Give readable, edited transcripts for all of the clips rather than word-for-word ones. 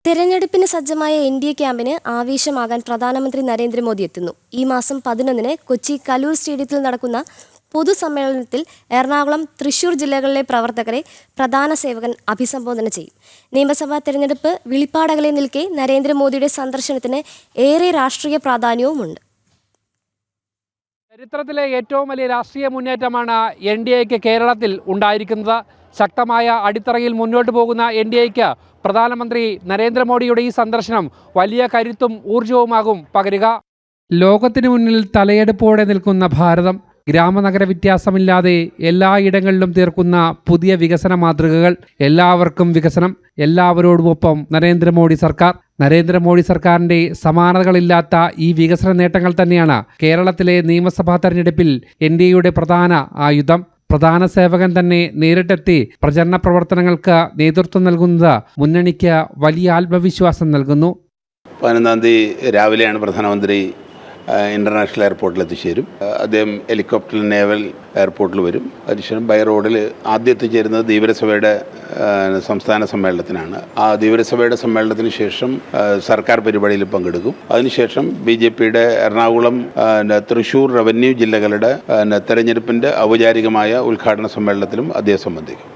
തെരഞ്ഞെടുപ്പിന് സജ്ജമായ എൻ.ഡി.എ ക്യാമ്പിന് ആവേശമാകാൻ പ്രധാനമന്ത്രി നരേന്ദ്രമോദി എത്തുന്നു. ഈ മാസം 11-ന് കൊച്ചി കലൂർ സ്റ്റേഡിയത്തിൽ നടക്കുന്ന പൊതുസമ്മേളനത്തിൽ എറണാകുളം, തൃശൂർ ജില്ലകളിലെ പ്രവർത്തകരെ പ്രധാന സേവകൻ അഭിസംബോധന ചെയ്യും. നിയമസഭാ തെരഞ്ഞെടുപ്പ് വിളിപ്പാടകലെ നിൽക്കെ നരേന്ദ്രമോദിയുടെ സന്ദർശനത്തിന് ഏറെ രാഷ്ട്രീയ പ്രാധാന്യവുമുണ്ട്. ചരിത്രത്തിലെ ഏറ്റവും വലിയ രാഷ്ട്രീയ മുന്നേറ്റമാണ് എൻ.ഡി.എക്ക് കേരളത്തിൽ ഉണ്ടായിരിക്കുന്നത്. ശക്തമായ അടിത്തറയിൽ മുന്നോട്ട് പോകുന്ന എൻ.ഡി.എക്ക് പ്രധാനമന്ത്രി നരേന്ദ്രമോദിയുടെ ഈ സന്ദർശനം വലിയ കരുത്തും ഊർജവുമാകും പകരുക. ലോകത്തിനു മുന്നിൽ തലയെടുപ്പോടെ നിൽക്കുന്ന ഭാരതം, ഗ്രാമനഗര വ്യത്യാസമില്ലാതെ എല്ലായിടങ്ങളിലും തീർക്കുന്ന പുതിയ വികസന മാതൃകകൾ, എല്ലാവർക്കും വികസനം, എല്ലാവരോടുമൊപ്പം നരേന്ദ്രമോദി സർക്കാർ. നരേന്ദ്രമോദി സർക്കാരിന്റെ സമാനതകളില്ലാത്ത ഈ വികസന നേട്ടങ്ങൾ തന്നെയാണ് കേരളത്തിലെ നിയമസഭാ തെരഞ്ഞെടുപ്പിൽ എൻ.ഡി.എയുടെ പ്രധാന ആയുധം. പ്രധാന സേവകൻ തന്നെ നേരിട്ടെത്തി പ്രചരണ പ്രവർത്തനങ്ങൾക്ക് നേതൃത്വം നൽകുന്നത് മുന്നണിക്ക് വലിയ ആത്മവിശ്വാസം നൽകുന്നു. 11-ാം തീയതി രാവിലെയാണ് പ്രധാനമന്ത്രി ഇൻ്റർനാഷണൽ എയർപോർട്ടിൽ എത്തിച്ചേരും. അദ്ദേഹം ഹെലികോപ്റ്ററിൽ നേവൽ എയർപോർട്ടിൽ വരും. അതിനുശേഷം ബൈ റോഡിൽ ആദ്യം എത്തിച്ചേരുന്നത് ധീവരസഭയുടെ സംസ്ഥാന സമ്മേളനത്തിനാണ്. ആ ധീവരസഭയുടെ സമ്മേളനത്തിന് ശേഷം സർക്കാർ പരിപാടിയിൽ പങ്കെടുക്കും. അതിനുശേഷം BJPയുടെ എറണാകുളം, തൃശൂർ റവന്യൂ ജില്ലകളുടെ തെരഞ്ഞെടുപ്പിൻ്റെ ഔപചാരികമായ ഉദ്ഘാടന സമ്മേളനത്തിലും അദ്ദേഹം സംബന്ധിക്കും.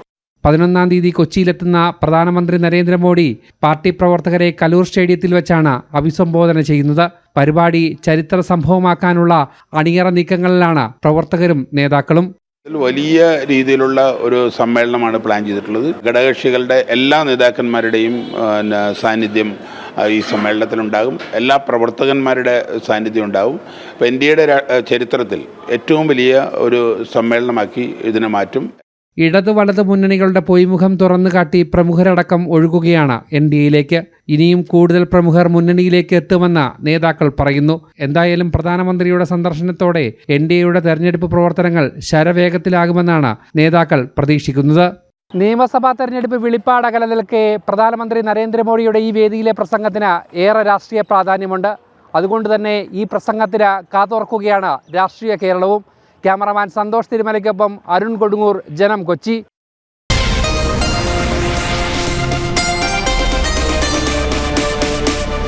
11-ാം തീയതി കൊച്ചിയിലെത്തുന്ന പ്രധാനമന്ത്രി നരേന്ദ്രമോദി പാർട്ടി പ്രവർത്തകരെ കലൂർ സ്റ്റേഡിയത്തിൽ വെച്ചാണ് അഭിസംബോധന ചെയ്യുന്നത്. പരിപാടി ചരിത്ര സംഭവമാക്കാനുള്ള അണിയറ നീക്കങ്ങളിലാണ് പ്രവർത്തകരും നേതാക്കളും. വലിയ രീതിയിലുള്ള ഒരു സമ്മേളനമാണ് പ്ലാൻ ചെയ്തിട്ടുള്ളത്. ഘടകകക്ഷികളുടെ എല്ലാ നേതാക്കന്മാരുടെയും സാന്നിധ്യം ഈ സമ്മേളനത്തിലുണ്ടാകും. എല്ലാ പ്രവർത്തകന്മാരുടെ സാന്നിധ്യം ഉണ്ടാകും. അപ്പോൾ ഇന്ത്യയുടെ ചരിത്രത്തിൽ ഏറ്റവും വലിയ ഒരു സമ്മേളനമാക്കി ഇതിനെ മാറ്റും. ഇടതു വലത് മുന്നണികളുടെ പൊയ്മുഖം തുറന്നു കാട്ടി പ്രമുഖരടക്കം ഒഴുകുകയാണ് എൻ.ഡി.എയിലേക്ക്. ഇനിയും കൂടുതൽ പ്രമുഖർ മുന്നണിയിലേക്ക് എത്തുമെന്ന് നേതാക്കൾ പറയുന്നു. എന്തായാലും പ്രധാനമന്ത്രിയുടെ സന്ദർശനത്തോടെ എൻ.ഡി.എയുടെ തെരഞ്ഞെടുപ്പ് പ്രവർത്തനങ്ങൾ ശരവേഗത്തിലാകുമെന്നാണ് നേതാക്കൾ പ്രതീക്ഷിക്കുന്നത്. നിയമസഭാ തെരഞ്ഞെടുപ്പ് വിളിപ്പാടകല നിൽക്കെ പ്രധാനമന്ത്രി നരേന്ദ്രമോദിയുടെ ഈ വേദിയിലെ പ്രസംഗത്തിന് ഏറെ രാഷ്ട്രീയ പ്രാധാന്യമുണ്ട്. അതുകൊണ്ട് തന്നെ ഈ പ്രസംഗത്തിന് കാതോർക്കുകയാണ് രാഷ്ട്രീയ കേരളവും. ക്യാമറമാൻ സന്തോഷ് തിരുമലയ്ക്കൊപ്പം അരുൺ കൊടുങ്ങൂർ, ജനം, കൊച്ചി.